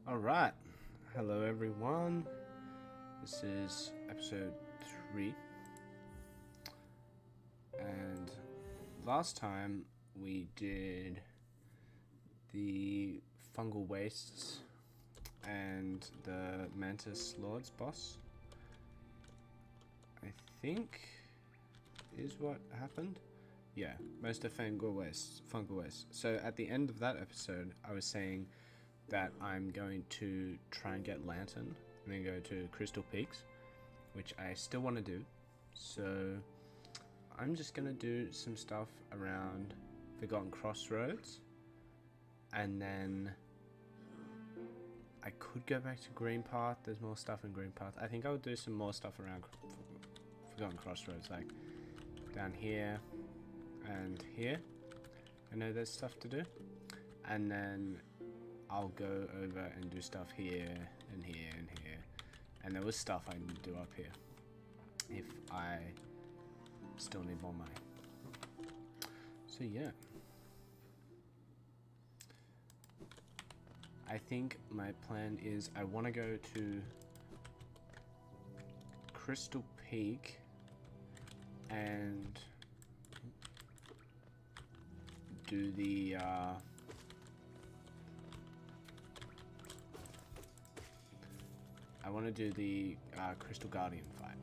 Alright, hello everyone. This is episode 3. And last time we did the fungal wastes and the Mantis Lords boss, I think is what happened. Yeah, most of fungal waste. So at the end of that episode, I was saying that I'm going to try and get Lantern and then go to Crystal Peaks, which I still want to do. So I'm just going to do some stuff around Forgotten Crossroads, and then I could go back to Green Path. There's more stuff in Green Path. I think I'll do some more stuff around Forgotten Crossroads, like down here and here. I know there's stuff to do. And then I'll go over and do stuff here and here and here. And there was stuff I need to do up here if I still need more money. So yeah. I think my plan is I want to go to Crystal Peak and do the I want to do the Crystal Guardian fight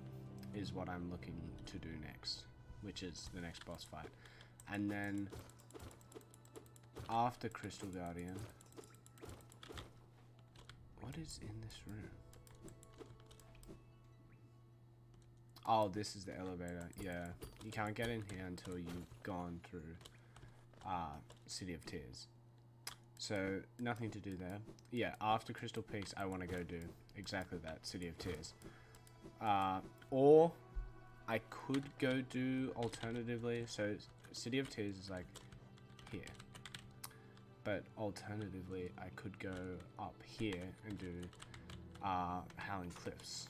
is what I'm looking to do next, which is the next boss fight. And then after Crystal Guardian, what is in this room? Oh, this is the elevator. Yeah, you can't get in here until you've gone through City of Tears. So nothing to do there. Yeah, after Crystal Peaks, I want to go do exactly that, City of Tears. Or I could go do alternatively. So City of Tears is like here, but alternatively, I could go up here and do Howling Cliffs.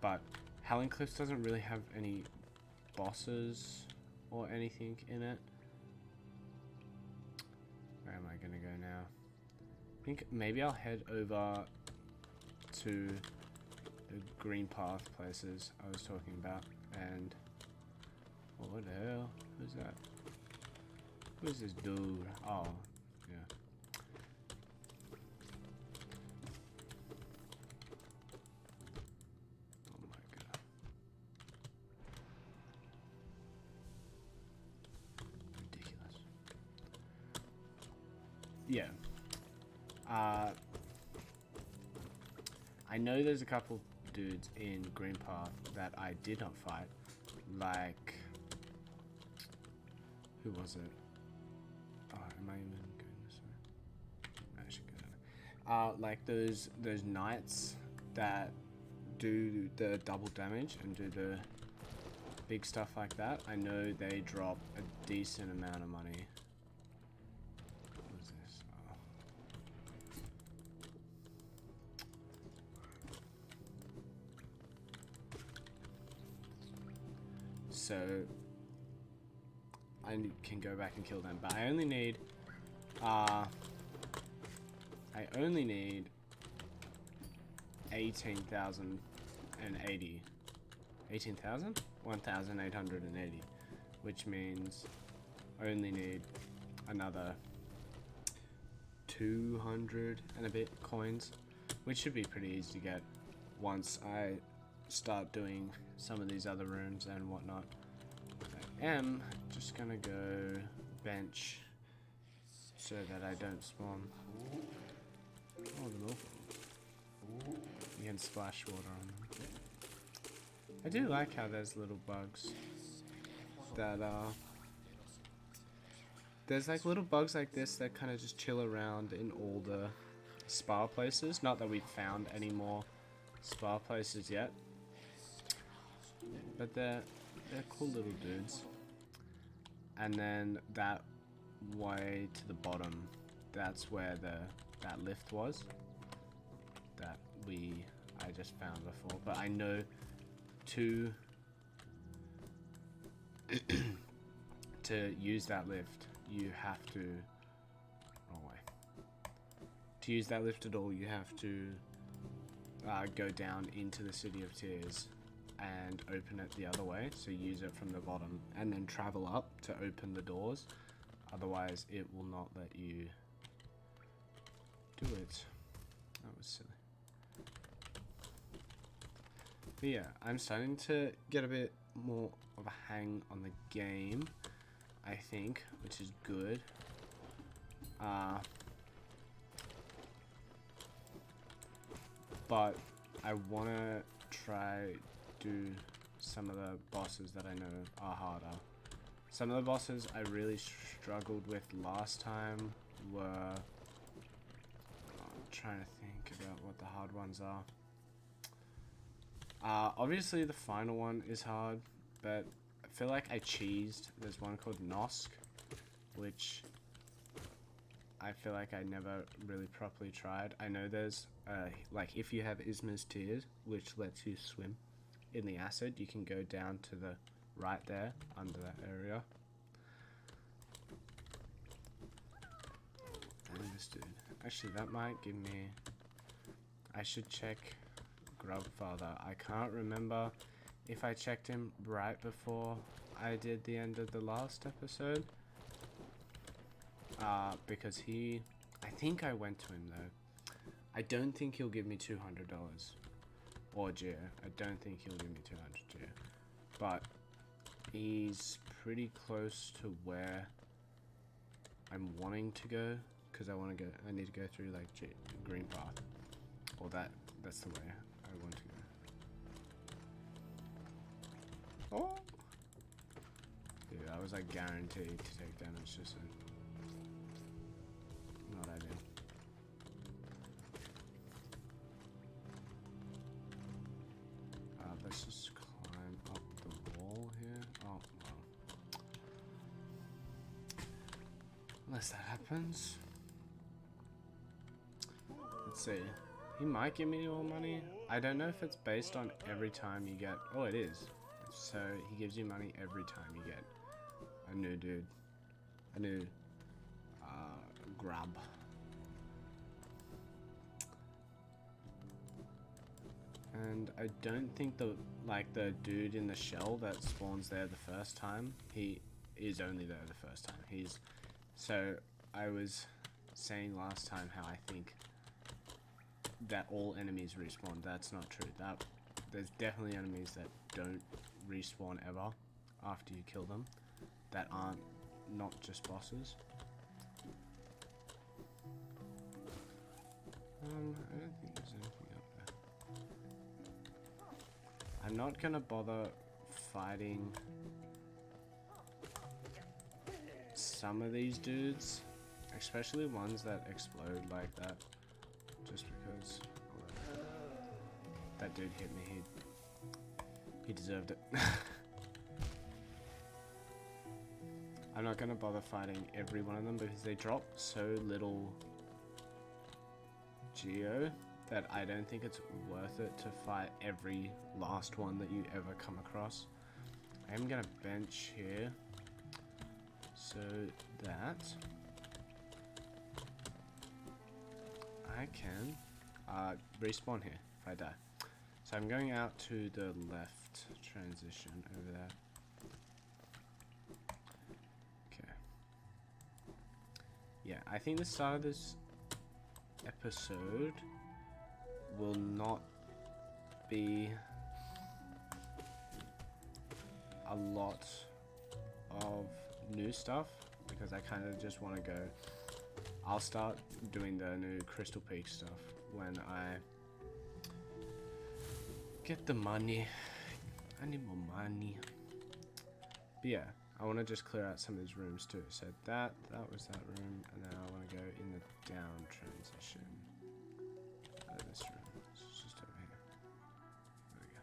But Howling Cliffs doesn't really have any bosses or anything in it. Where am I gonna go now? I think maybe I'll head over to the Green Path places I was talking about. And what the hell? Who's that? Who's this dude? Oh, yeah. Oh my god. Ridiculous. Yeah. I know there's a couple dudes in Green Path that I did not fight. Like, who was it? Oh, am I even going this way? I should go that way. Like those knights that do the double damage and do the big stuff like that. I know they drop a decent amount of money. What is this? Oh. So I can go back and kill them, but I only need 18,080. 18,000? 1,880, which means I only need another 200 and a bit coins, which should be pretty easy to get once I start doing some of these other rooms and whatnot. I am just gonna go bench so that I don't spawn. Oh, the milk. You can splash water on them. I do like how there's little bugs that there's like little bugs like this that kind of just chill around in all the spa places. Not that we've found any more spa places yet, but they're cool little dudes. And then that way to the bottom, that's where that lift was that I just found before. But I know to to use that lift, you have to wrong way. to use that lift at all, you have to go down into the City of Tears and open it the other way. So use it from the bottom and then travel up to open the doors. Otherwise, it will not let you do it. That was silly. But yeah, I'm starting to get a bit more of a hang on the game, I think, which is good. But I want to try do some of the bosses that I know are harder. Some of the bosses I really struggled with last time were... I'm trying to think about what the hard ones are. Obviously the final one is hard, but I feel like I cheesed. There's one called Nosk, which I feel like I never really properly tried. I know there's, like, if you have Isma's Tears, which lets you swim in the acid, you can go down to the right there, under that area. And this dude. Actually, that might give me... I should check Grubfather. I can't remember if I checked him right before I did the end of the last episode. Because he... I think I went to him though. I don't think he'll give me $200 or gear. I don't think he'll give me 200 gear. But he's pretty close to where I'm wanting to go, because I want to go. I need to go through like green path, or that's the way I want to go. Oh, dude, I was like guaranteed to take damage just then. Not ideal. Let's just climb up the wall here. Oh, well. Unless that happens. Let's see. He might give me more money. I don't know if it's based on every time you get... Oh, it is. So he gives you money every time you get a new dude. A new grub. And I don't think the dude in the shell that spawns there the first time, he is only there the first time. So I was saying last time how I think that all enemies respawn. That's not true. There's definitely enemies that don't respawn ever after you kill them, that aren't not just bosses. I don't think there's anything up there. I'm not gonna bother fighting some of these dudes, especially ones that explode like that, just because that dude hit me. He deserved it. I'm not gonna bother fighting every one of them because they drop so little geo that I don't think it's worth it to fight every last one that you ever come across. I am gonna bench here so that I can respawn here if I die. So I'm going out to the left transition over there. Okay. Yeah, I think the start of this episode will not be a lot of new stuff, because I kind of just want to go... I'll start doing the new Crystal Peak stuff when I get the money. I need more money. But yeah, I want to just clear out some of these rooms too. So that was that room, and then I want to go in the down transition. This room. It's just over here. There we go.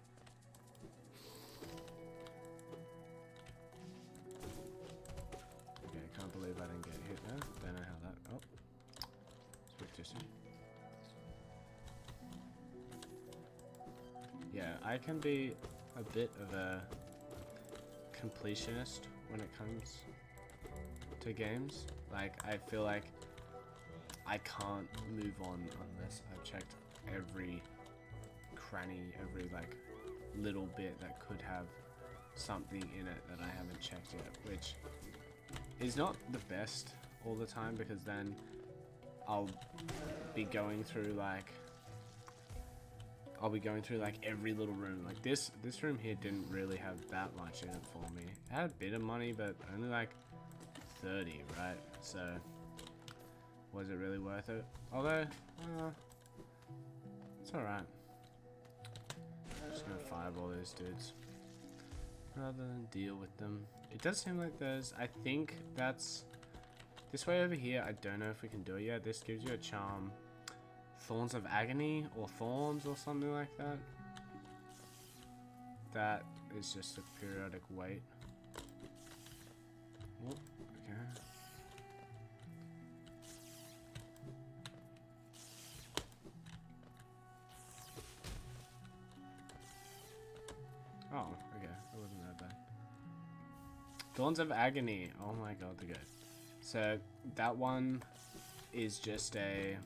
Okay, I can't believe I didn't get hit there. Don't know how that... Oh. It's a bit distant. Yeah, I can be a bit of a completionist when it comes to games. Like, I feel like I can't move on unless I've checked every cranny, every like little bit that could have something in it that I haven't checked yet, which is not the best all the time, because then I'll be going through like every little room. Like this room here didn't really have that much in it for me. It had a bit of money, but only like 30, right? So was it really worth it? Although it's alright. Just gonna fireball those dudes rather than deal with them. It does seem like there's, I think that's this way over here. I don't know if we can do it yet. This gives you a charm, Thorns of Agony or Thorns or something like that. That is just a periodic weight. Oh, okay. Oh, okay. That wasn't that bad. Thorns of Agony. Oh my god, they're good. So that one is just a...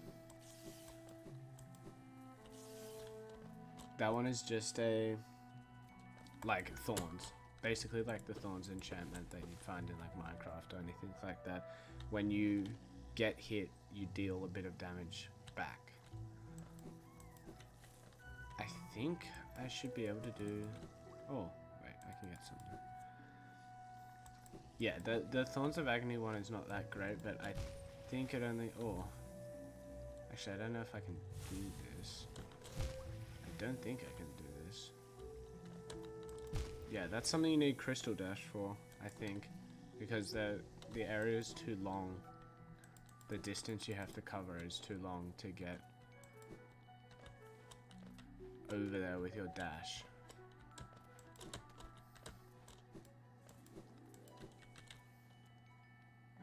That one is just a... like thorns. Basically like the thorns enchantment that you find in like Minecraft or anything like that. When you get hit, you deal a bit of damage back. I think I should be able to do... Oh, wait, I can get something. Yeah, the Thorns of Agony one is not that great, but I think it only... Oh. Actually, I don't know if I can do this. I don't think I can do this. Yeah, that's something you need Crystal Dash for, I think. Because the area is too long. The distance you have to cover is too long to get over there with your dash.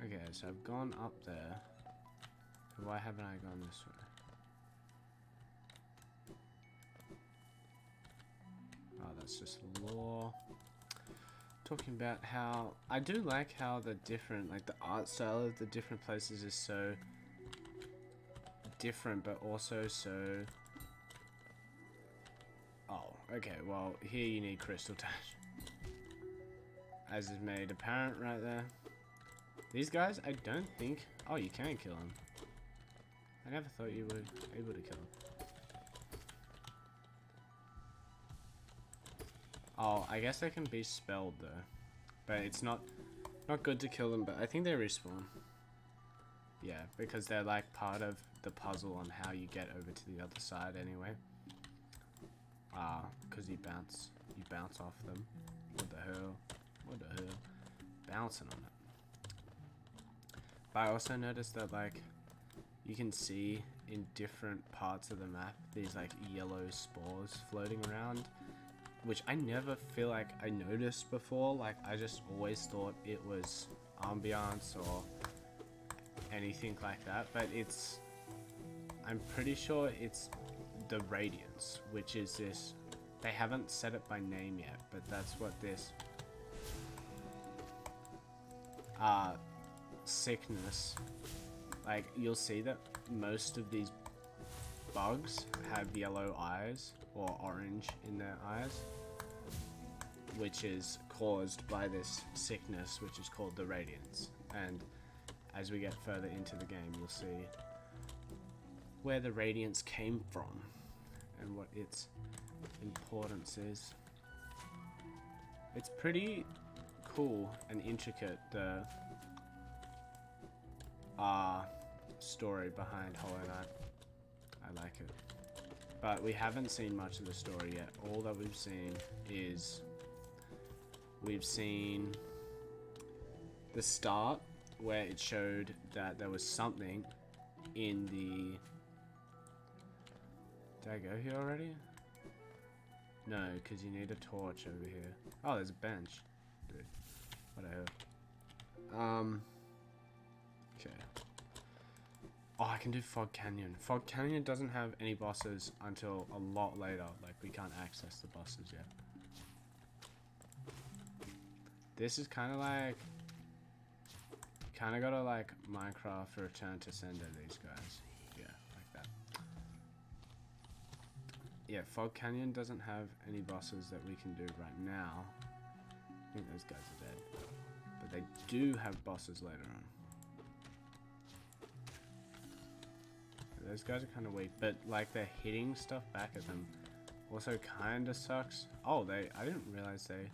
Okay, so I've gone up there. Why haven't I gone this way? Oh, that's just law. Talking about how I do like how the different, like the art style of the different places is so different, but also so... Oh, okay, well, here you need Crystal Dash. As is made apparent right there. These guys, I don't think... Oh, you can kill them. I never thought you were able to kill them. Oh, I guess they can be spelled though. But it's not good to kill them, but I think they respawn. Yeah, because they're like part of the puzzle on how you get over to the other side anyway. Because you bounce off them. What the hell? What the hell? Bouncing on it. But I also noticed that like you can see in different parts of the map these like yellow spores floating around, which I never feel like I noticed before. Like I just always thought it was ambiance or anything like that, but I'm pretty sure it's the radiance, which is this, they haven't said it by name yet, but that's what this sickness, like you'll see that most of these bugs have yellow eyes or orange in their eyes, which is caused by this sickness, which is called the radiance. And as we get further into the game, you'll see where the radiance came from and what its importance is. It's pretty cool and intricate, the story behind Hollow Knight. I like it. But we haven't seen much of the story yet. All that we've seen is we've seen the start where it showed that there was something in the... Did I go here already? No, because you need a torch over here. Oh, there's a bench. Dude, what I heard. Okay. Oh, I can do Fog Canyon. Fog Canyon doesn't have any bosses until a lot later. Like, we can't access the bosses yet. This is kind of like kind of gotta like Minecraft return to sender these guys. Yeah, like that. Yeah, Fog Canyon doesn't have any bosses that we can do right now. I think those guys are dead. But they do have bosses later on. Those guys are kind of weak, but like they're hitting stuff back at them also kind of sucks. Oh, I didn't realize they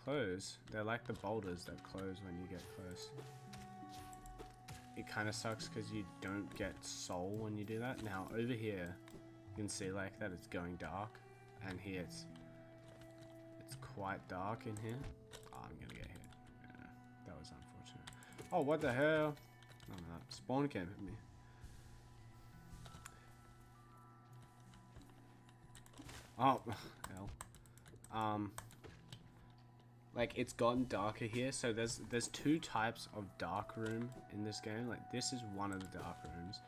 close. They're like the boulders that close when you get close. It kind of sucks because you don't get soul when you do that. Now over here, you can see like that it's going dark, and here it's quite dark in here. Oh, I'm gonna get hit. Yeah, that was unfortunate. Oh, what the hell? Oh, no, spawn came at me. Oh, hell. Like it's gotten darker here, so there's two types of dark room in this game. Like this is one of the dark rooms,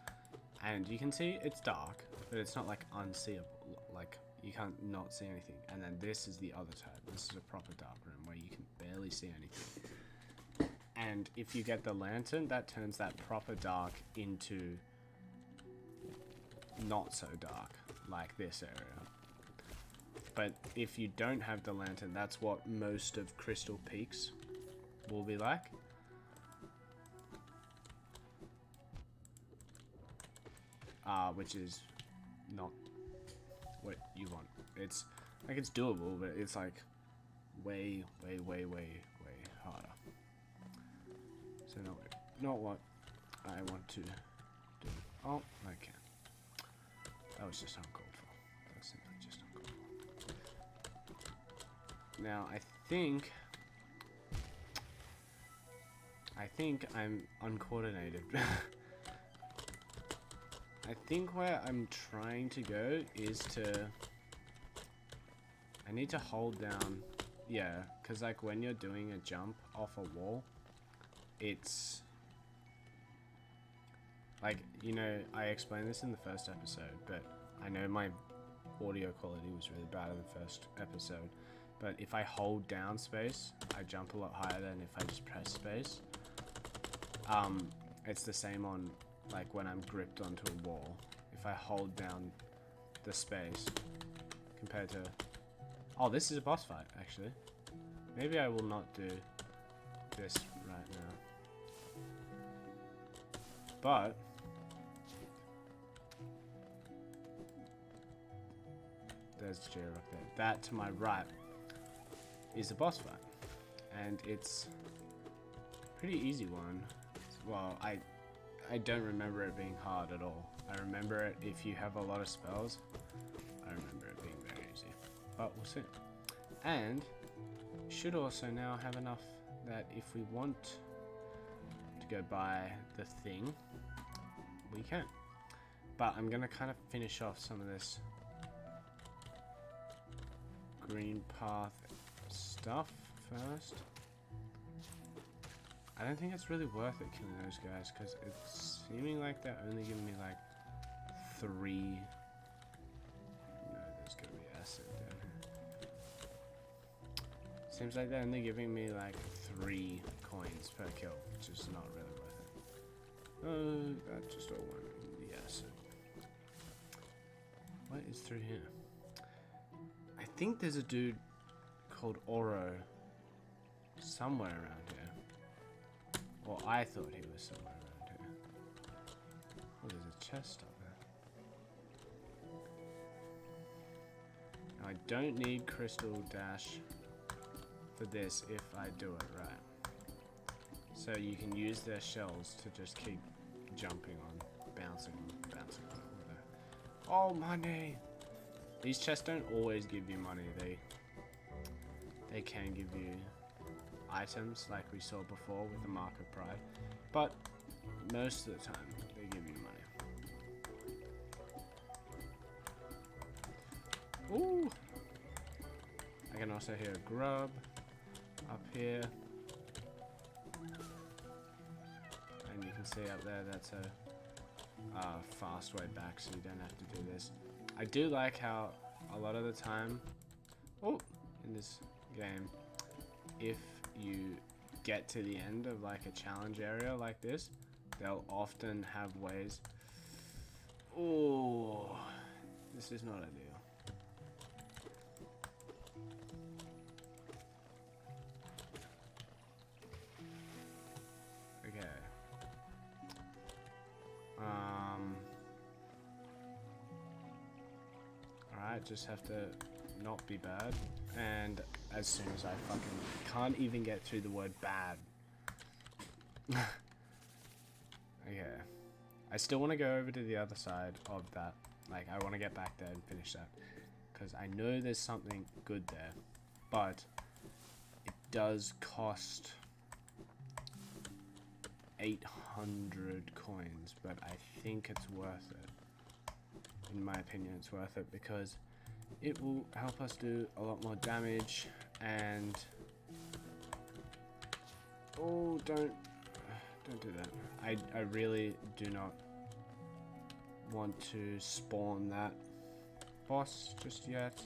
and you can see it's dark, but it's not like unseeable. Like you can't not see anything. And then this is the other type. This is a proper dark room where you can barely see anything. And if you get the lantern, that turns that proper dark into not so dark, like this area. But if you don't have the lantern, that's what most of Crystal Peaks will be like. Which is not what you want. It's like it's doable, but it's like way harder. So not what I want to do. Oh, okay. That was just uncalled for. That was simply just uncalled for. Now I think I'm uncoordinated. I think where I'm trying to go is I need to hold down, yeah, because like when you're doing a jump off a wall, it's like, you know, I explained this in the first episode, but I know my audio quality was really bad in the first episode, but if I hold down space, I jump a lot higher than if I just press space. It's the same on like when I'm gripped onto a wall. If I hold down the space compared to... Oh, this is a boss fight, actually. Maybe I will not do this right now. But... there's J up there. That to my right is a boss fight. And it's a pretty easy one. Well, I don't remember it being hard at all. I remember it if you have a lot of spells. I remember it being very easy. But we'll see. And should also now have enough that if we want to go buy the thing, we can. But I'm going to kind of finish off some of this green path stuff first. I don't think it's really worth it killing those guys because it's seeming like they're only giving me like 3. No, there's gonna be acid down here. Seems like they're only giving me like 3 coins per kill, which is not really worth it. Oh, that just all went in the acid. What is through here? I think there's a dude called Oro somewhere around here. Well, I thought he was somewhere around here. Oh, there's a chest up there. Now, I don't need Crystal Dash for this if I do it right. So you can use their shells to just keep jumping on, bouncing on. Oh, money! These chests don't always give you money. They can give you items like we saw before with the Mark of Pride, but most of the time they give you money. Ooh! I can also hear a grub up here, and you can see up there that's a fast way back, so you don't have to do this. I do like how a lot of the time, in this game, if you get to the end of like a challenge area like this, they'll often have ways. Oh, this is not ideal. Okay. Alright, just have to not be bad. And as soon as I fucking can't even get through the word bad. Okay. I still want to go over to the other side of that. Like, I want to get back there and finish that. Because I know there's something good there. But it does cost 800 coins. But I think it's worth it. In my opinion, it's worth it because it will help us do a lot more damage. And oh, don't do that. I really do not want to spawn that boss just yet,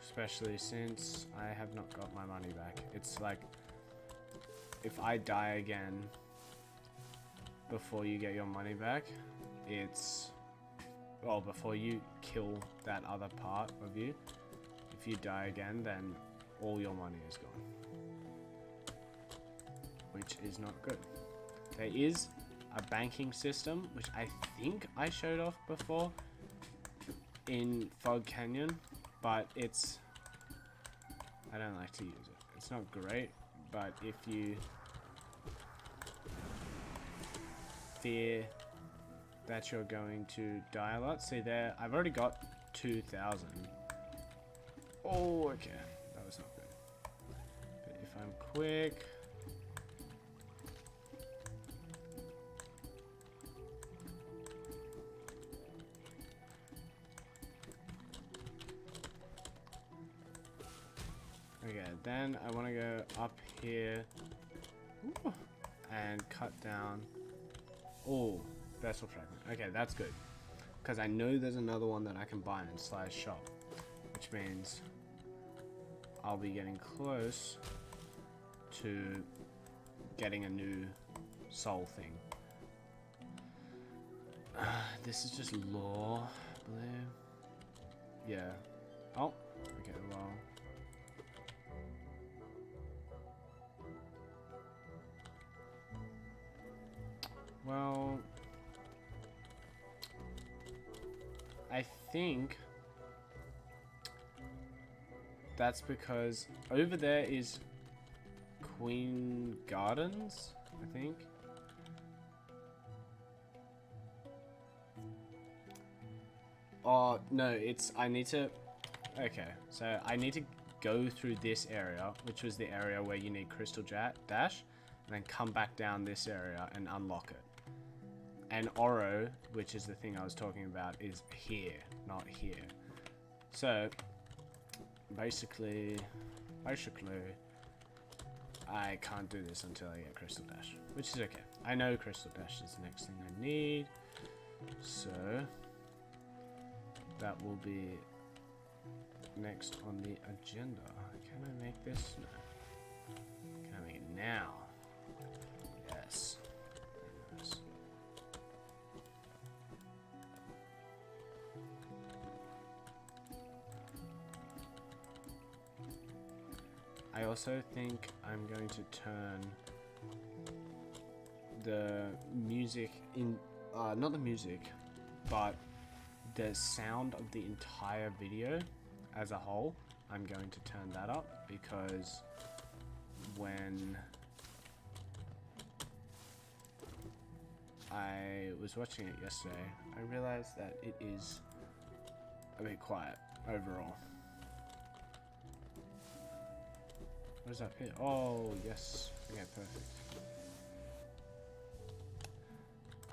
especially since I have not got my money back. It's like, if I die again before you get your money back, it's, well, before you kill that other part of you, if you die again, then all your money is gone, which is not good. There is a banking system, which I think I showed off before in Fog Canyon, but it's, I don't like to use it. It's not great, but if you fear that you're going to die a lot, see there, I've already got 2,000. Oh, okay, that was not good. But if I'm quick, okay, then I want to go up here. Ooh, and cut down. Oh, vessel fragment. Okay, that's good. Because I know there's another one that I can buy in Sly's shop. Which means I'll be getting close to getting a new soul thing. This is just lore, I believe. Yeah. Oh, okay, well. Well, I think that's because over there is Queen Gardens, I think. Oh, no, it's, I need to, okay, so I need to go through this area, which was the area where you need Crystal Dash, and then come back down this area and unlock it. And Oro, which is the thing I was talking about, is here, not here. So, basically, I can't do this until I get Crystal Dash, which is okay. I know Crystal Dash is the next thing I need, so that will be next on the agenda. Can I make this? No. Can I make it now? Yes. Very nice. I also think I'm going to turn the music in, not the music, but the sound of the entire video as a whole. I'm going to turn that up because when I was watching it yesterday, I realized that it is a bit quiet overall. What is up here? Oh, yes. Okay, perfect.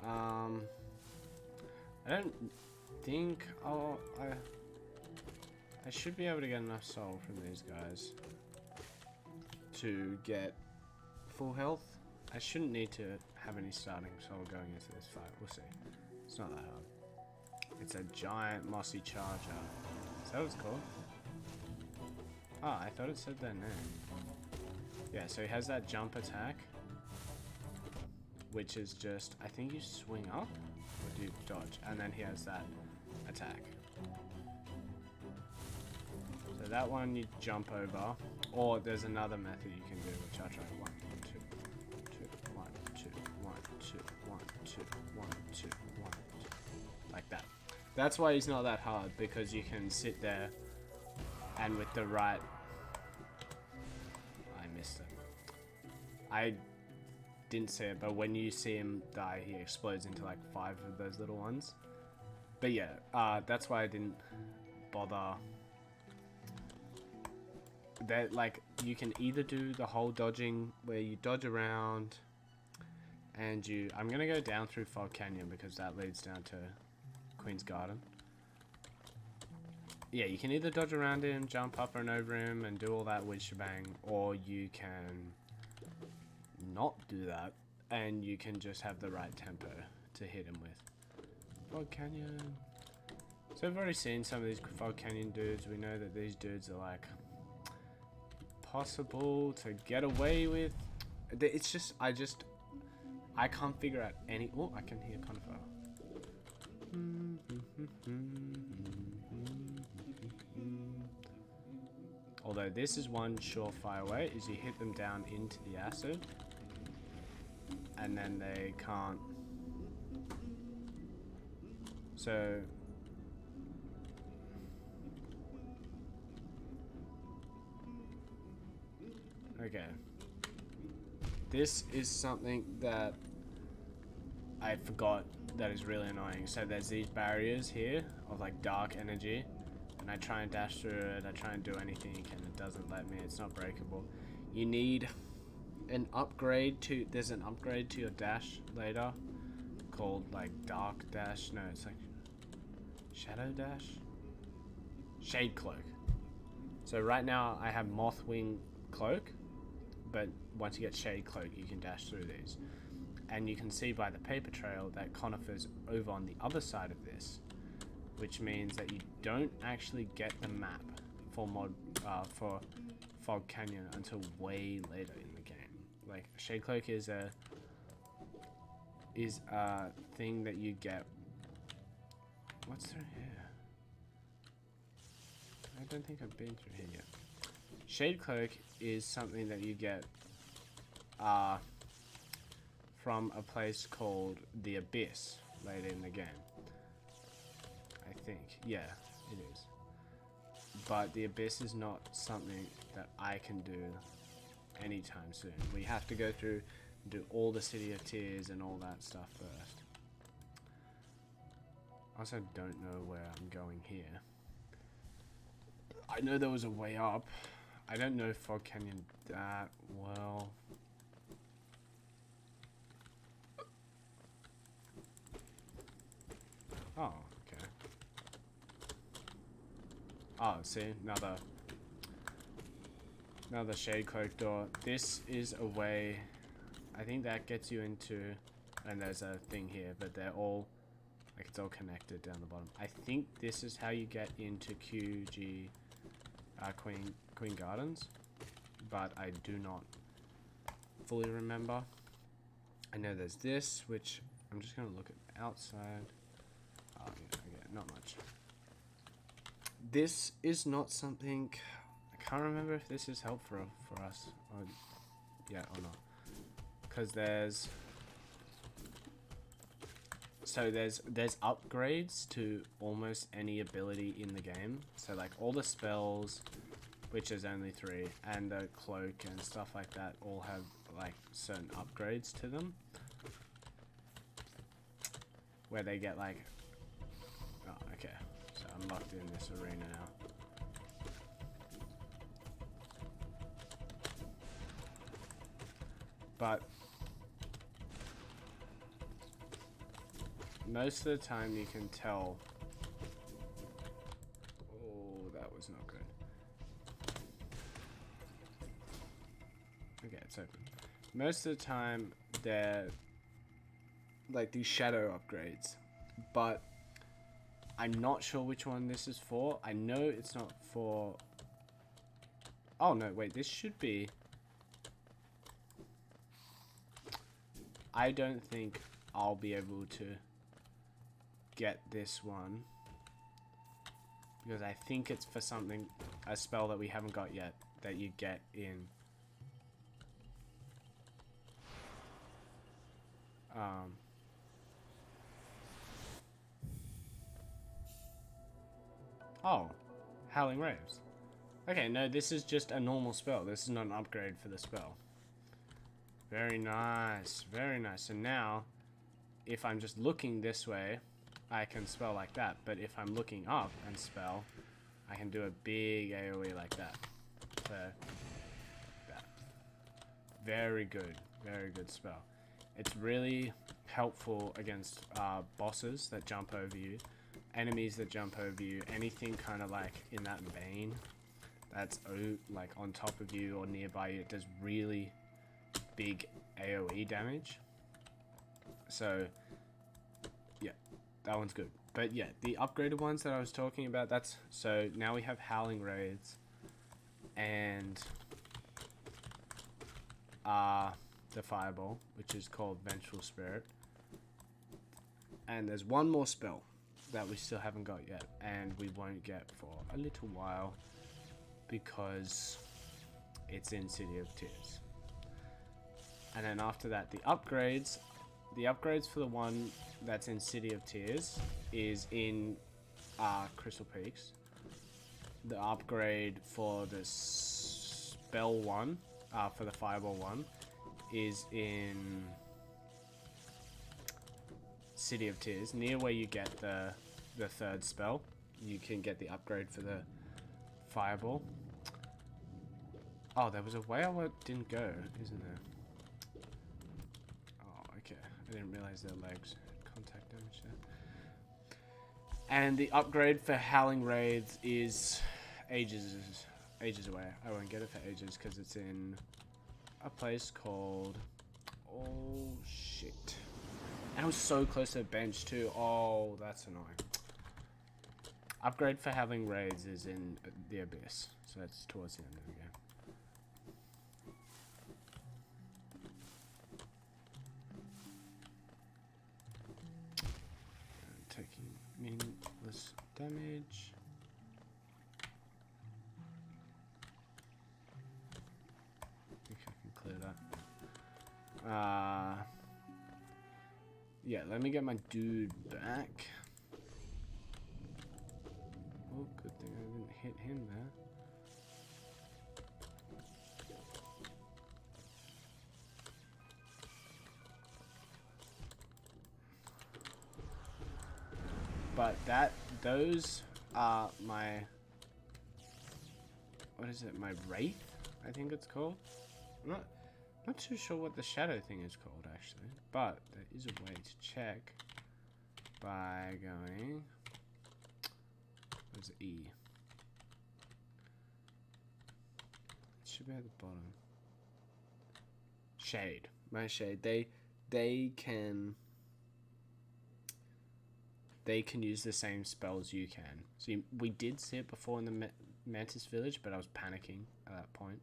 I don't think I should be able to get enough soul from these guys to get full health. I shouldn't need to have any starting soul going into this fight. We'll see. It's not that hard. It's a giant mossy charger. Is that what it's called? Ah, I thought it said their name. Yeah, so he has that jump attack, which is just, I think you swing up, or do you dodge? And then he has that attack. So that one you jump over, or there's another method you can do, which I'll try. 1, 2, 2, 1, 2, 1, 2, 1, 2, 1, 2, 1, 2, like that. That's why he's not that hard, because you can sit there and with the right... I missed it. I didn't see it, but when you see him die, he explodes into like 5 of those little ones. But yeah, that's why I didn't bother. That, like, you can either do the whole dodging where you dodge around and you... I'm gonna go down through Fog Canyon because that leads down to Queen's Garden. Yeah, you can either dodge around him, jump up and over him, and do all that with shebang, or you can not do that, and you can just have the right tempo to hit him with. Fog Canyon. So we've already seen some of these Fog Canyon dudes. We know that these dudes are like possible to get away with. It's just, I can't figure out any... Oh, I can hear Conifer. Although this is one surefire way, is you hit them down into the acid, and then they can't. So okay, this is something that I forgot that is really annoying. So there's these barriers here of like dark energy, and I try and dash through it, I try and do anything and it doesn't let me. It's not breakable. You need an upgrade to... There's an upgrade to your dash later called like dark dash. No, it's like shadow dash? Shade cloak. So right now I have Mothwing cloak, but once you get shade cloak you can dash through these. And you can see by the paper trail that Conifer's over on the other side of this, which means that you don't actually get the map for for Fog Canyon until way later in the game. Like, Shade Cloak is a thing that you get. What's through here? I don't think I've been through here yet. Shade Cloak is something that you get from a place called the Abyss later in the game. I think. Yeah, it is. But the Abyss is not something that I can do anytime soon. We have to go through and do all the City of Tears and all that stuff first. I also don't know where I'm going here. I know there was a way up. I don't know Fog Canyon that well. Oh, okay. Oh, see, another shade cloak door. This is a way. I think that gets you into, and there's a thing here, but they're all like, it's all connected down the bottom. I think this is how you get into QG Queen Gardens, but I do not fully remember. I know there's this, which I'm just gonna look at outside. Oh, yeah, okay, not much. This is not something... I can't remember if this is helpful for us. Or, yeah, or not. Because there's... So there's upgrades to almost any ability in the game. So like all the spells, which is only 3, and the cloak and stuff like that all have like certain upgrades to them. Where they get like... Oh, okay. So I'm locked in this arena now. But most of the time you can tell... Oh, that was not good. Okay, it's open. Most of the time they're like these shadow upgrades, but I'm not sure which one this is for. I know it's not for... Oh no, wait, this should be... I don't think I'll be able to get this one, because I think it's for something, a spell that we haven't got yet, that you get in oh, Howling Raves. Okay, no, this is just a normal spell. This is not an upgrade for the spell. Very nice, very nice. So now, if I'm just looking this way, I can spell like that. But if I'm looking up and spell, I can do a big AoE like that. So, that. Very good spell. It's really helpful against bosses that jump over you, enemies that jump over you, anything kind of like in that vein that's like on top of you or nearby you. It does really big AoE damage. So yeah, that one's good. But yeah, the upgraded ones that I was talking about, that's so now we have Howling Wraiths and the Fireball, which is called Vengeful Spirit. And there's one more spell that we still haven't got yet, and we won't get for a little while because it's in City of Tears. And then after that, the upgrades for the one that's in City of Tears is in Crystal Peaks. The upgrade for the spell one, for the Fireball one, is in City of Tears, near where you get the third spell. You can get the upgrade for the Fireball. Oh, there was a way I didn't go, isn't there? Oh, okay. I didn't realize their legs had contact damage there. And the upgrade for Howling Raids is ages away. I won't get it for ages because it's in a place called... Oh, shit. And I was so close to the bench too. Oh, that's annoying. Upgrade for Howling Raids is in the Abyss. So that's towards the end of the game. Taking meaningless damage. I think I can clear that. Yeah, let me get my dude back. Oh, good thing I didn't hit him there. But those are my, what is it, my Wraith, I think it's called. I'm not too sure what the shadow thing is called actually, but there is a way to check by going, where's the E? It should be at the bottom. Shade, my shade, they can use the same spells you can. So we did see it before in the Mantis Village, but I was panicking at that point.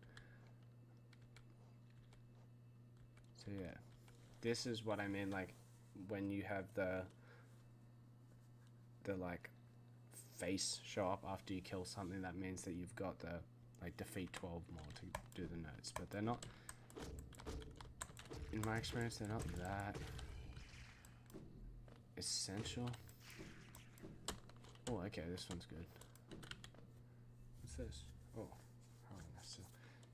So yeah, this is what I mean, like when you have the like face show up after you kill something, that means that you've got the like defeat 12 more to do the notes, but they're not, in my experience, they're not that essential. Oh, okay, this one's good. What's this? Oh,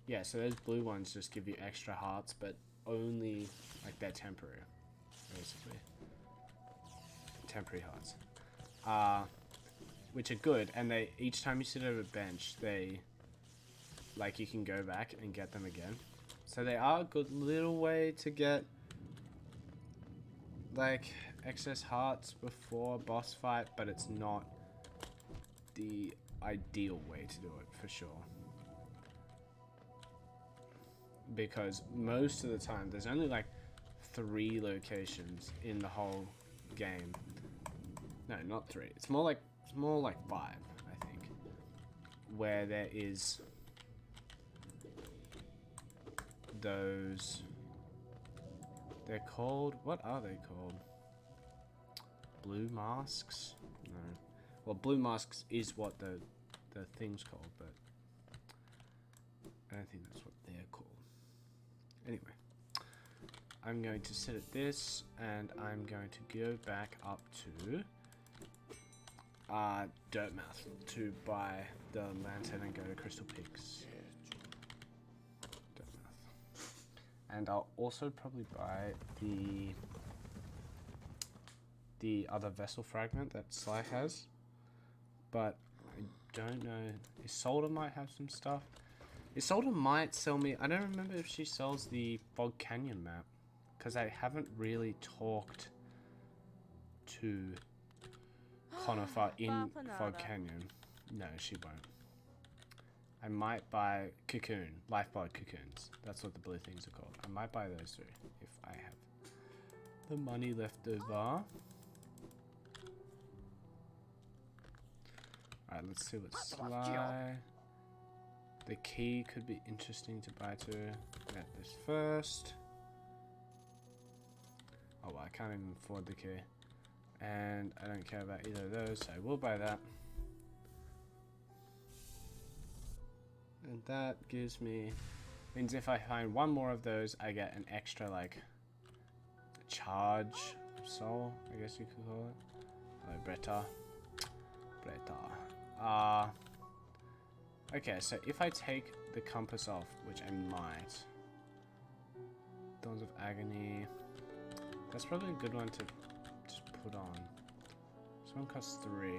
yeah, so those blue ones just give you extra hearts, but only, like, they're temporary, basically. Temporary hearts. Which are good, and they, each time you sit at a bench, they, like, you can go back and get them again. So they are a good little way to get, like, excess hearts before a boss fight, but it's not the ideal way to do it, for sure. Because most of the time, there's only like 3 locations in the whole game. No, not 3. It's more like 5, I think, where there is They're called, what are they called? Blue masks? No. Well, blue masks is what the thing's called, but I don't think that's what they're called. Anyway, I'm going to sit at this, and I'm going to go back up to Dirtmouth to buy the lantern and go to Crystal Peaks. Dirtmouth. And I'll also probably buy the other vessel fragment that Sly has, but I don't know. Isolde might have some stuff. Isolde might sell me. I don't remember if she sells the Fog Canyon map, because I haven't really talked to Conifer in Fog Canyon. No, she won't. I might buy Cocoon, Lifeblood Cocoons. That's what the blue things are called. I might buy those three if I have the money left over. Alright, let's see what Sly... The key could be interesting to buy too. Get this first. Oh, well, I can't even afford the key. And I don't care about either of those, so I will buy that. And that gives me... means if I find one more of those, I get an extra, like, charge of soul, I guess you could call it. Hello, Bretta. Okay, so if I take the compass off, which I might... Thorns of Agony... That's probably a good one to just put on. This one costs 3.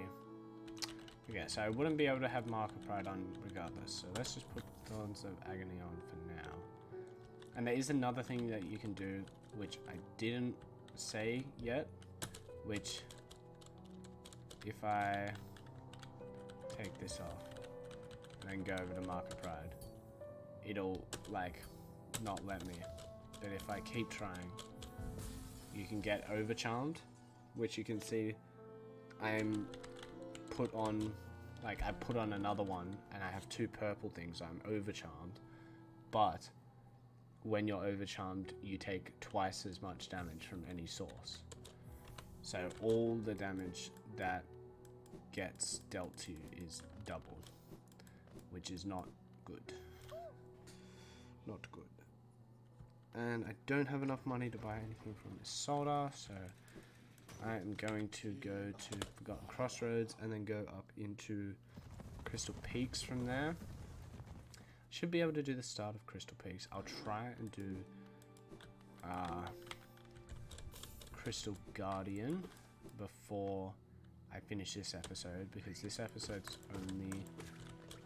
Okay, so I wouldn't be able to have Mark of Pride on regardless, so let's just put Thorns of Agony on for now. And there is another thing that you can do, which I didn't say yet, which if I take this off and then go over to Mark of Pride, it'll like not let me. But if I keep trying, you can get Overcharmed, which you can see I'm put on, like I put on another one and I have 2 purple things. I'm Overcharmed, but when you're Overcharmed you take twice as much damage from any source. So all the damage that gets dealt to you is double, which is not good. Not good. And I don't have enough money to buy anything from Isolde, so I am going to go to Forgotten Crossroads and then go up into Crystal Peaks from there. Should be able to do the start of Crystal Peaks. I'll try and do Crystal Guardian before I finish this episode, because this episode's only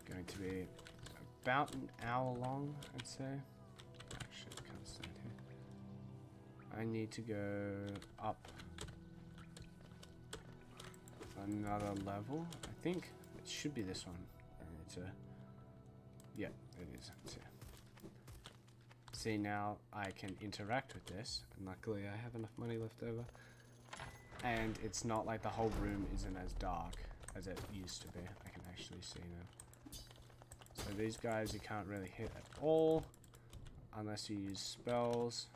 going to be about an hour long, I'd say. Actually, I can't stand here. I need to go up another level. I think it should be this one. I need to... yeah, it is. See, now I can interact with this, and luckily I have enough money left over. And it's not like the whole room isn't as dark as it used to be. I can actually see now. So these guys you can't really hit at all unless you use spells.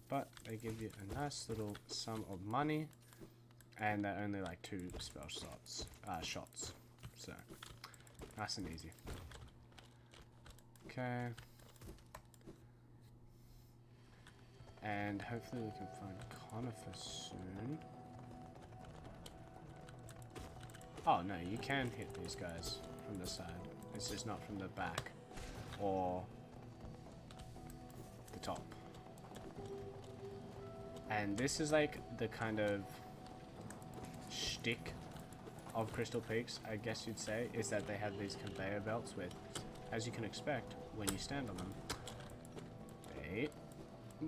But they give you a nice little sum of money, and they're only like 2 spell shots. So nice and easy. Okay. And hopefully we can find Conifer soon. Oh no, you can hit these guys from the side. It's just not from the back or the top. And this is like the kind of shtick of Crystal Peaks, I guess you'd say, is that they have these conveyor belts with, as you can expect, when you stand on them, they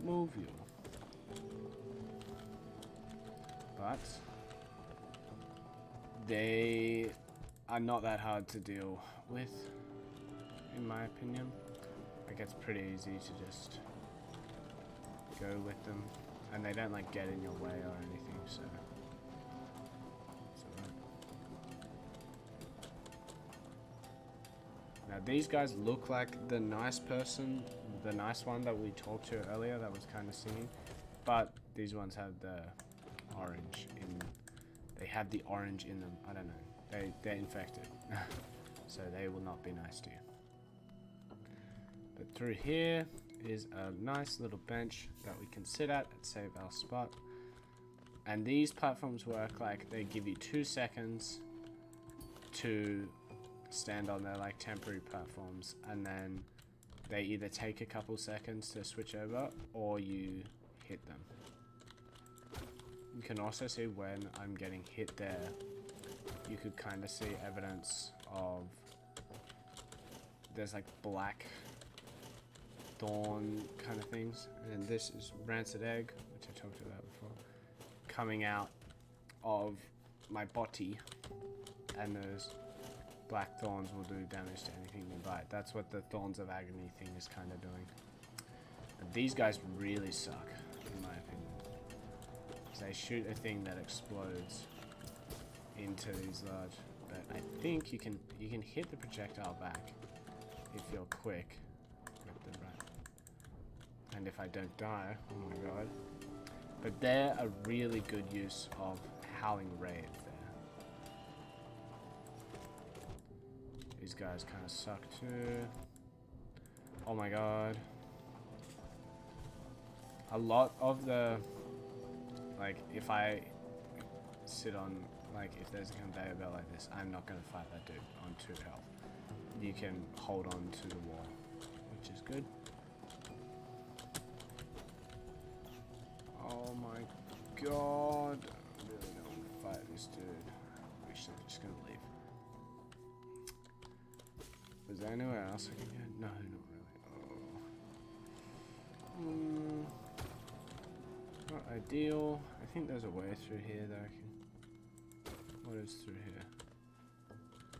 move you. But they are not that hard to deal with, in my opinion. Like, it's pretty easy to just go with them, and they don't like get in your way or anything, so it's alright. Now these guys look like the nice person the nice one that we talked to earlier that was kind of singing, but these ones have the orange in. They have the orange in them. I don't know. They're infected, so they will not be nice to you. But through here is a nice little bench that we can sit at and save our spot. And these platforms work like they give you 2 seconds to stand on their like temporary platforms, and then they either take a couple seconds to switch over or you hit them. You can also see when I'm getting hit there, you could kind of see evidence of there's like black thorn kind of things, and this is rancid egg, which I talked about before, coming out of my body, and those black thorns will do damage to anything they bite. That's what the Thorns of Agony thing is kind of doing. And these guys really suck, in my opinion. They shoot a thing that explodes into these large, but I think you can hit the projectile back if you're quick with the right, and if I don't die. Oh my god! But they're a really good use of Howling Raid there. These guys kind of suck too. Oh my god! A lot of the like, if I sit on, like, if there's a conveyor belt like this, I'm not going to fight that dude on 2 health. You can hold on to the wall, which is good. Oh my god. I really don't want to fight this dude. Actually, I'm just going to leave. Was there anywhere else I can go? No, not really. Oh. Not ideal. I think there's a way through here that I can... What is through here?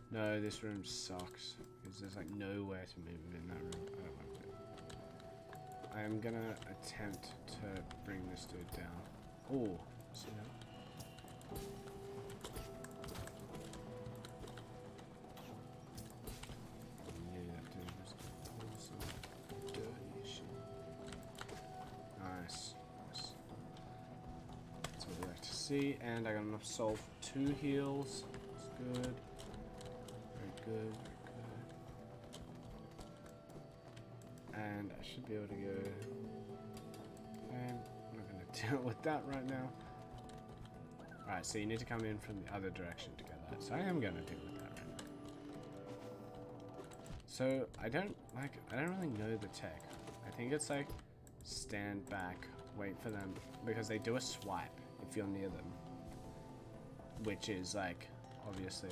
No, this room sucks. Because there's like nowhere to move in that room. I don't like it. I am gonna attempt to bring this dude down. Oh, see that? Yeah, that dude was pulling some dirty shit. Nice. See, and I got enough soul for 2 heals. That's good. Very good, very good. And I should be able to go. I'm not going to deal with that right now. Alright, so you need to come in from the other direction to get that. So I am going to deal with that right now. So I don't really know the tech. I think it's like stand back, wait for them, because they do a swipe if you're near them, which is like obviously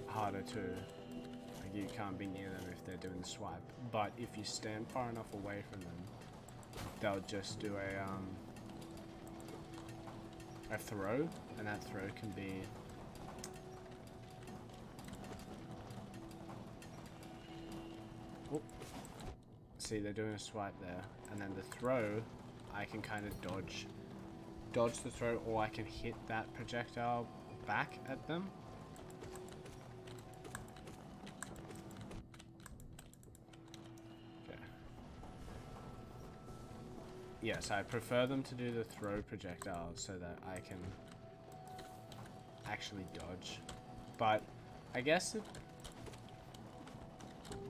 harder to, like, you can't be near them if they're doing the swipe, but if you stand far enough away from them, they'll just do a throw, and that throw can be see, they're doing a swipe there, and then the throw I can kind of dodge the throw, or I can hit that projectile back at them. Okay. Yes, I prefer them to do the throw projectile so that I can actually dodge. But I guess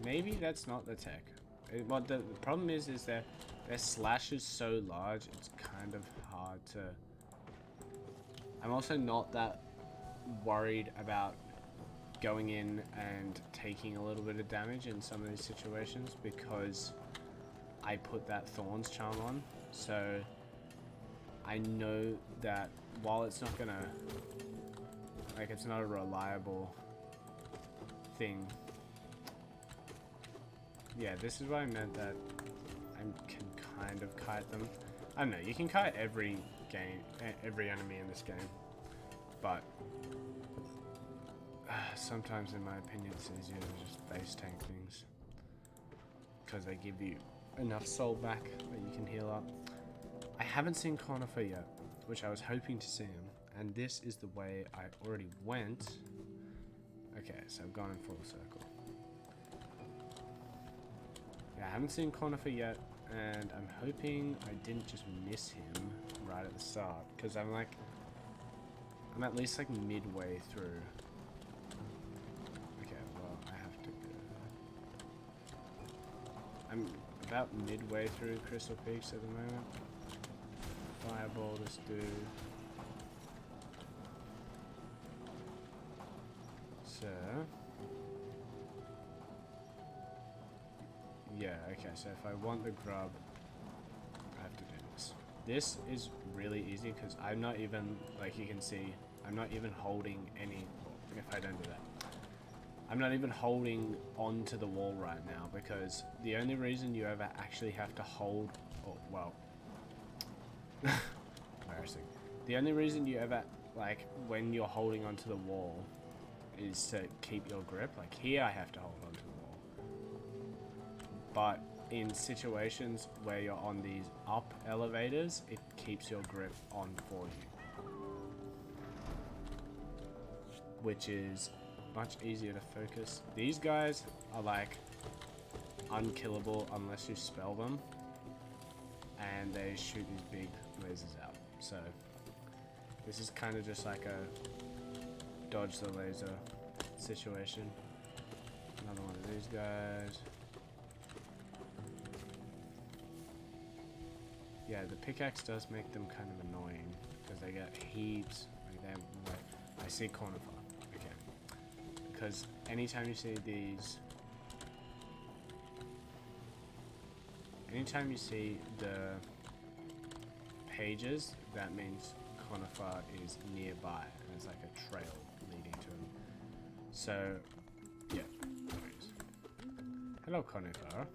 maybe that's not the tech. What the problem is their slash is so large, it's kind of hard to... I'm also not that worried about going in and taking a little bit of damage in some of these situations because I put that Thorns charm on, so I know that while it's not gonna... like, it's not a reliable thing. Yeah, this is what I meant, that I can kind of kite them. I don't know, you can kite every enemy in this game, but sometimes in my opinion it's easier to just base tank things because they give you enough soul back that you can heal up. I haven't seen Conifer yet, which I was hoping to see him, and this is the way I already went. Okay, so I've gone in full circle. Yeah, I haven't seen Conifer yet, and I'm hoping I didn't just miss him right at the start, because I'm at least like midway through. Okay, well, I have to go. I'm about midway through Crystal Peaks at the moment. Fireball this dude. So, yeah, okay, so if I want the grub, I have to do this. This is really easy because I'm not even, like you can see, I'm not even holding any, well, if I don't do that. I'm not even holding onto the wall right now, because the only reason you ever actually have to hold, oh, well, embarrassing. The only reason you ever, like, when you're holding onto the wall is to keep your grip. Like here I have to hold onto the wall. But in situations where you're on these up elevators, it keeps your grip on for you. Which is much easier to focus. These guys are like unkillable unless you spell them. And they shoot these big lasers out. So this is kind of just like a dodge the laser situation. Another one of these guys. Yeah, the pickaxe does make them kind of annoying because they get heaps. Like I see Conifer. Okay. Because anytime you see these, anytime you see the pages, that means Conifer is nearby, and it's like a trail leading to him. So, yeah. Anyways. Hello, Conifer.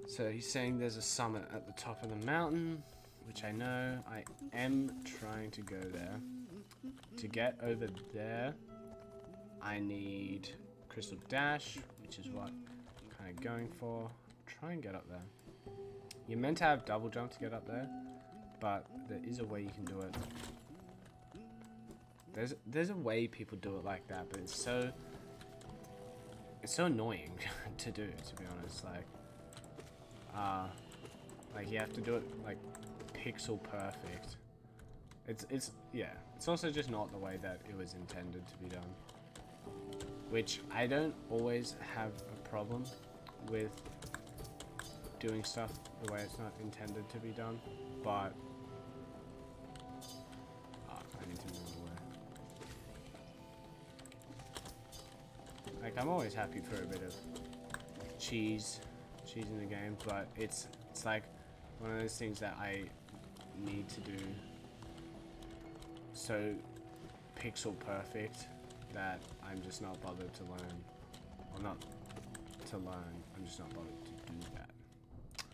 So he's saying there's a summit at the top of the mountain, which I know. I am trying to go there. To get over there, I need Crystal Dash, which is what I'm kind of going for. Try and get up there. You're meant to have double jump to get up there, but there is a way you can do it. There's a way people do it like that, but it's so annoying to do, to be honest. Like you have to do it like pixel perfect. Yeah. It's also just not the way that it was intended to be done. Which I don't always have a problem with doing stuff the way it's not intended to be done, but I need to move away. Like I'm always happy for a bit of cheese in the game, but it's like one of those things that I need to do so pixel perfect that I'm just not bothered to learn, or not to learn, I'm just not bothered to do that. Okay,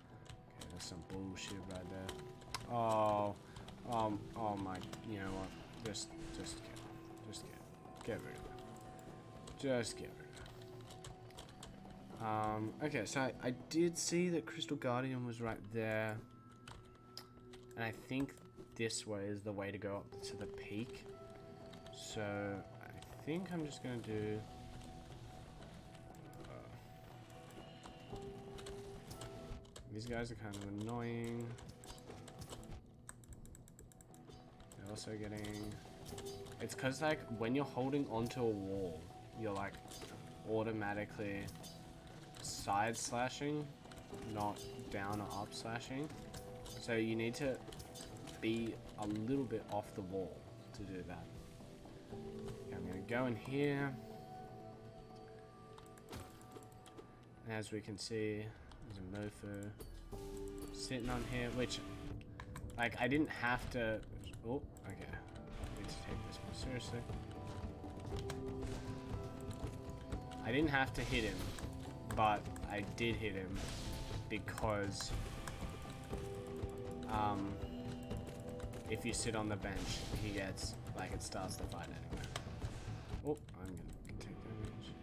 that's some bullshit right there. Oh my, you know what, just get rid of it. Just get rid of it. Okay, so I did see that Crystal Guardian was right there, and I think this way is the way to go up to the peak. So I think I'm just gonna do these guys are kind of annoying. They're also getting, it's cause like when you're holding onto a wall, you're like automatically side slashing, not down or up slashing. So you need to be a little bit off the wall to do that. Okay, I'm gonna go in here. And as we can see, there's a mofo sitting on here, which, like, I didn't have to. Oh, okay. I need to take this more seriously. I didn't have to hit him, but I did hit him because if you sit on the bench, he gets, like, it starts the fight anyway. Oh, I'm gonna take damage.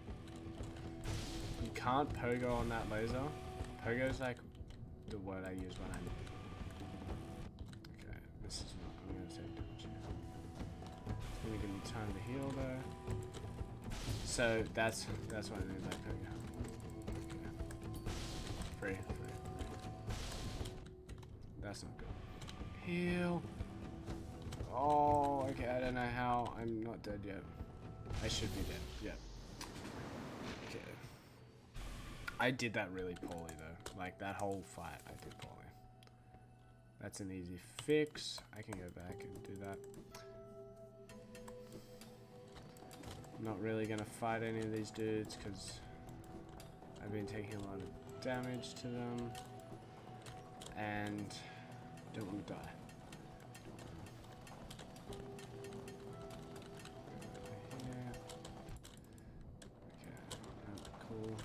You can't pogo on that laser. Pogo's like the word I use when I'm... Okay, this is not... I'm gonna take damage here. It's gonna give me time to heal though. So that's what I mean by pogo. free. That's not good. Heal. Oh, okay, I don't know how I'm not dead yet. I should be dead, yeah. Okay. I did that really poorly though. Like that whole fight, I did poorly. That's an easy fix. I can go back and do that. I'm not really gonna fight any of these dudes because I've been taking a lot of damage to them and don't want to die. Cool.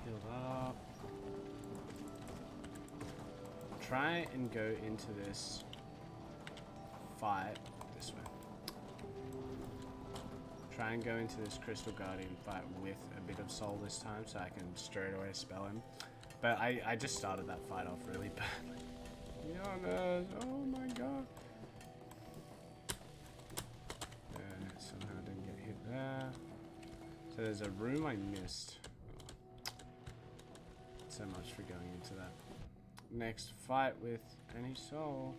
Heal up. Try and go into this fight this way. Try and go into this Crystal Guardian fight with a bit of soul this time so I can straight away spell him. But I just started that fight off really badly. Giannis, oh my god. Somehow didn't get hit there. So there's a room I missed. Oh. So much for going into that. Next fight with any soul.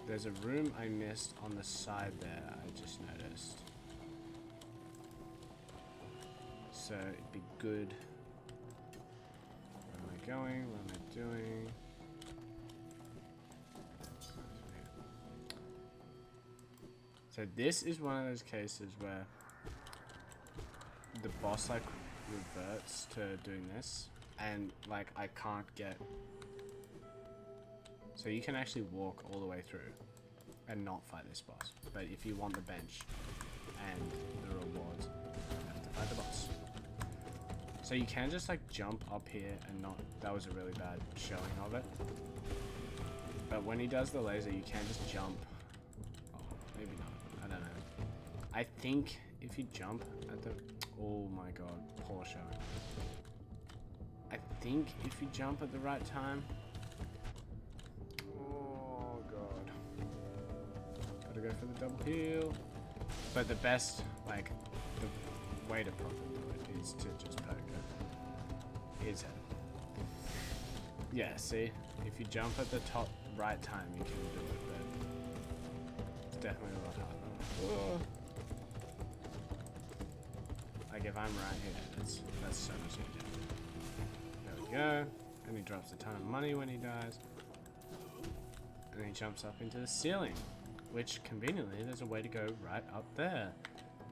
There's a room I missed on the side there, I just noticed. So it'd be good. Where am I going? What am I doing? So this is one of those cases where the boss like reverts to doing this and like I can't get, so you can actually walk all the way through and not fight this boss, but if you want the bench and the rewards you have to fight the boss. So you can just like jump up here and not, that was a really bad showing of it, but when he does the laser you can just jump. Oh, maybe not, I don't know. I think if you jump at the, oh my god, poor showing. I think if you jump at the right time, oh god, gotta go for the double heal. But the best, like, the way to probably do it is to just poke his head. Yeah, see, if you jump at the top right time, you can do it, but it's definitely a lot harder. Oh. Like if I'm right here, that's so much easier. There we go. And he drops a ton of money when he dies. And then he jumps up into the ceiling, which conveniently there's a way to go right up there.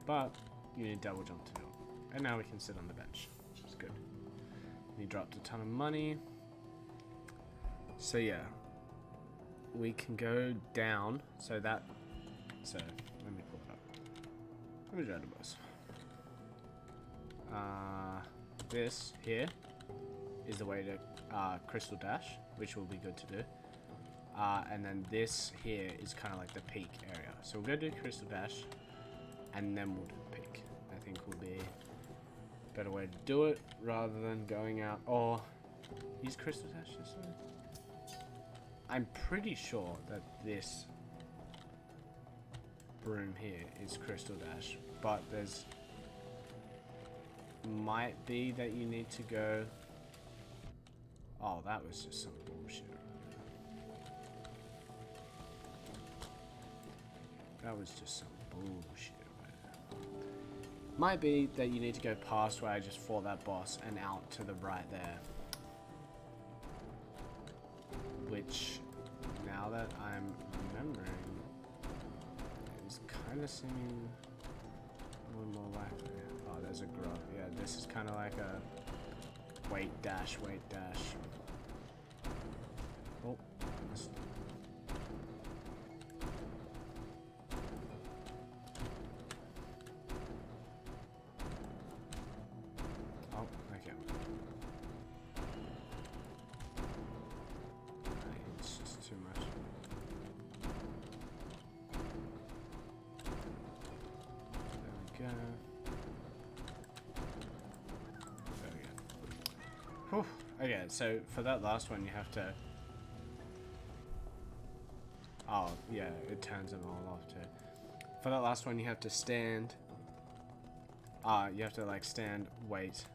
But you need double jump to do it. And now we can sit on the bench, which is good. And he dropped a ton of money. So yeah, we can go down. So let me pull it up. Let me try the boss. This here is the way to Crystal Dash, which will be good to do. And then this here is kind of like the peak area. So we'll go do Crystal Dash, and then we'll do the peak. I think will be a better way to do it, rather than going out, or use Crystal Dash this way. I'm pretty sure that this room here is Crystal Dash, but there's might be that you need to go. Oh, that was just some bullshit. That was just some bullshit. Might be that you need to go past where I just fought that boss and out to the right there. Which, now that I'm remembering, is kind of seeming a little more likely. Oh, there's a grub. Yeah, this is kind of like a wait dash. Oh, missed. Oh, okay. It's just too much. There we go. Whew. Okay, so for that last one you have to Oh, yeah, it turns them all off too. For that last one, you have to stand. You have to like stand, wait.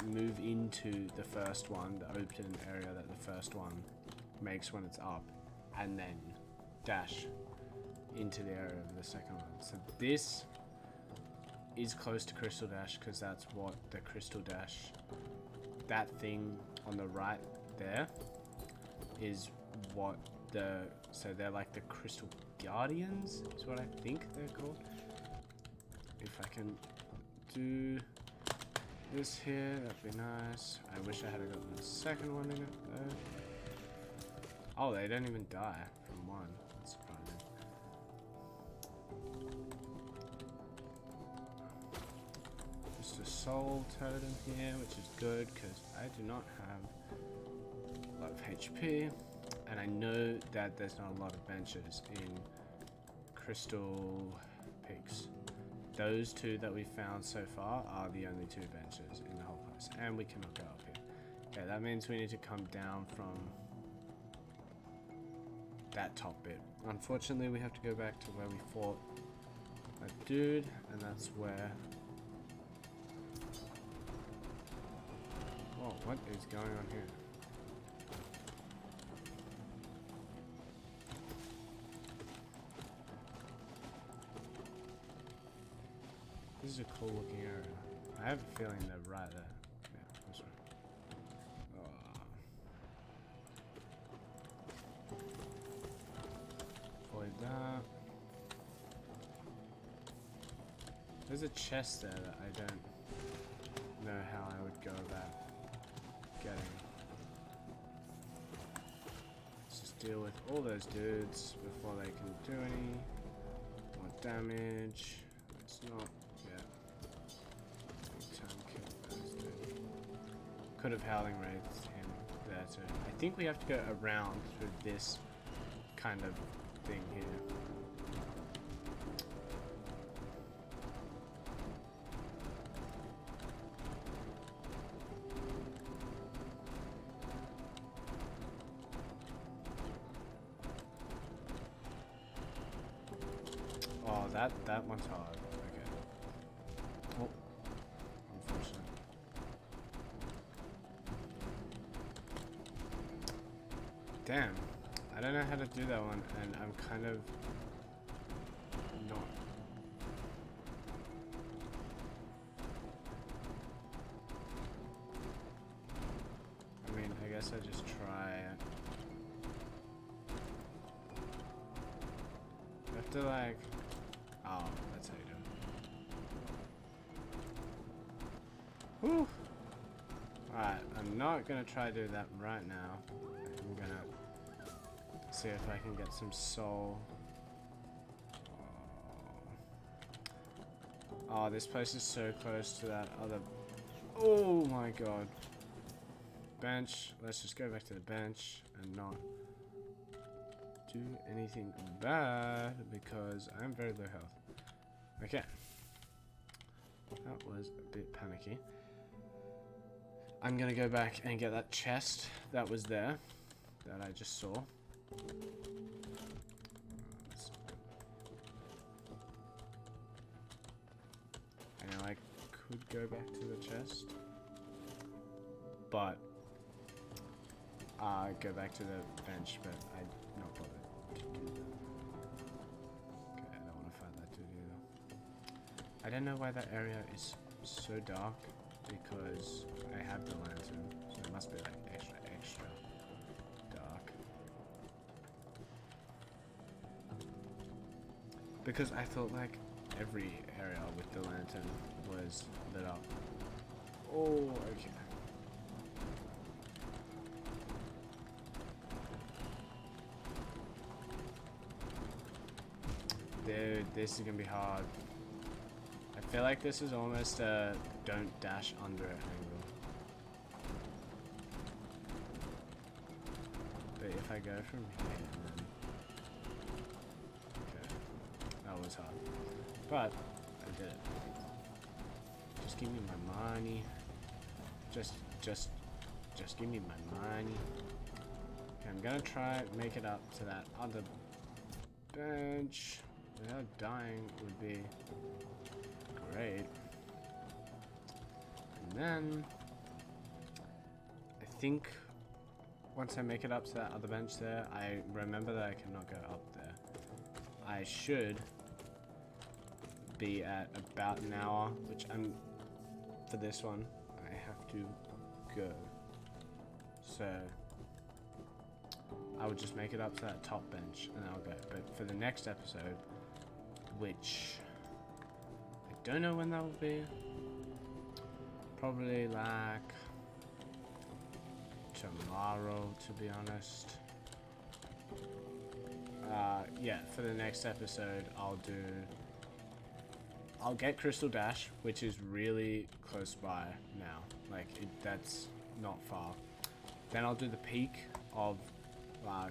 Move into the first one, the open area that the first one makes when it's up, and then dash into the area of the second one. So this is close to Crystal Dash because that's what the Crystal Dash, that thing on the right there, is what the, so they're like the Crystal Guardians is what I think they're called. If I can do this here, that'd be nice. I wish I had gotten the second one in it though. Oh, they don't even die from one. That's surprising. Just a soul totem here, which is good because I do not have a lot of HP. And I know that there's not a lot of benches in Crystal Peaks. Those two that we found so far are the only two benches in the whole place. And we cannot go up here. Okay, that means we need to come down from that top bit. Unfortunately, we have to go back to where we fought that dude, and that's where... Whoa, what is going on here? This is a cool looking area. I have a feeling they're right there. Yeah, that's right. Avoid that. There's a chest there that I don't know how I would go about getting. Let's just deal with all those dudes before they can do any more damage. It's not... Could have Howling Wraiths him there too. I think we have to go around through this kind of thing here. Oh, that one's hard. Okay. Oh, unfortunate. Damn, I don't know how to do that one, and I'm kind of not. I mean, I guess I just try it. I have to like, oh, that's how you do it. Whew. Alright, I'm not gonna try to do that right now. I'm gonna see if I can get some soul. Oh, this place is so close to that other... Oh my god. Bench. Let's just go back to the bench and not do anything bad because I'm very low health. Okay. That was a bit panicky. I'm gonna go back and get that chest that was there that I just saw. I know I could go back to the chest, but go back to the bench, but I'm not bothered to do that. Okay, I don't want to fight that dude either. I don't know why that area is so dark, because I have the lantern, so it must be like extra dark. Because I thought like every area with the lantern was lit up. Oh, okay. Dude, this is gonna be hard. I feel like this is almost a don't dash under it angle. But if I go from here, then... Okay. That was hard. But, I did it. Just give me my money. Just give me my money. Okay, I'm gonna try make it up to that other bench without dying would be great. And then I think once I make it up to that other bench there, I remember that I cannot go up there. I should be at about an hour, which I'm, for this one, I have to go. So I would just make it up to that top bench and I'll go. But for the next episode, which I don't know when that will be, probably like tomorrow, to be honest. Yeah, for the next episode, I'll get Crystal Dash, which is really close by now. Like, that's not far. Then I'll do the peak of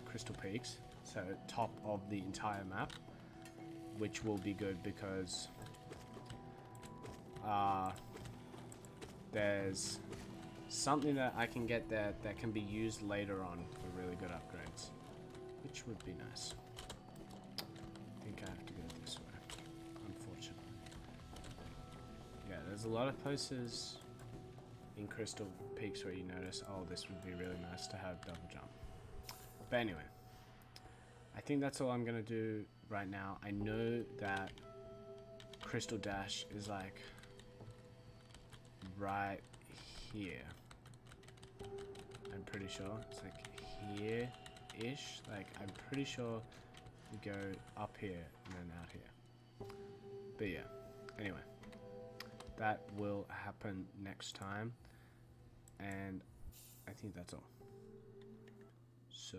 Crystal Peaks, so top of the entire map, which will be good because there's something that I can get there that can be used later on for really good upgrades, which would be nice. I think I have to go this way, unfortunately. Yeah, there's a lot of places in Crystal Peaks where you notice, oh, this would be really nice to have double jump. But anyway, I think that's all I'm gonna do right now. I know that Crystal Dash is like right here. I'm pretty sure it's like here-ish. Like, I'm pretty sure we go up here and then out here. But yeah, anyway, that will happen next time, and I think that's all. So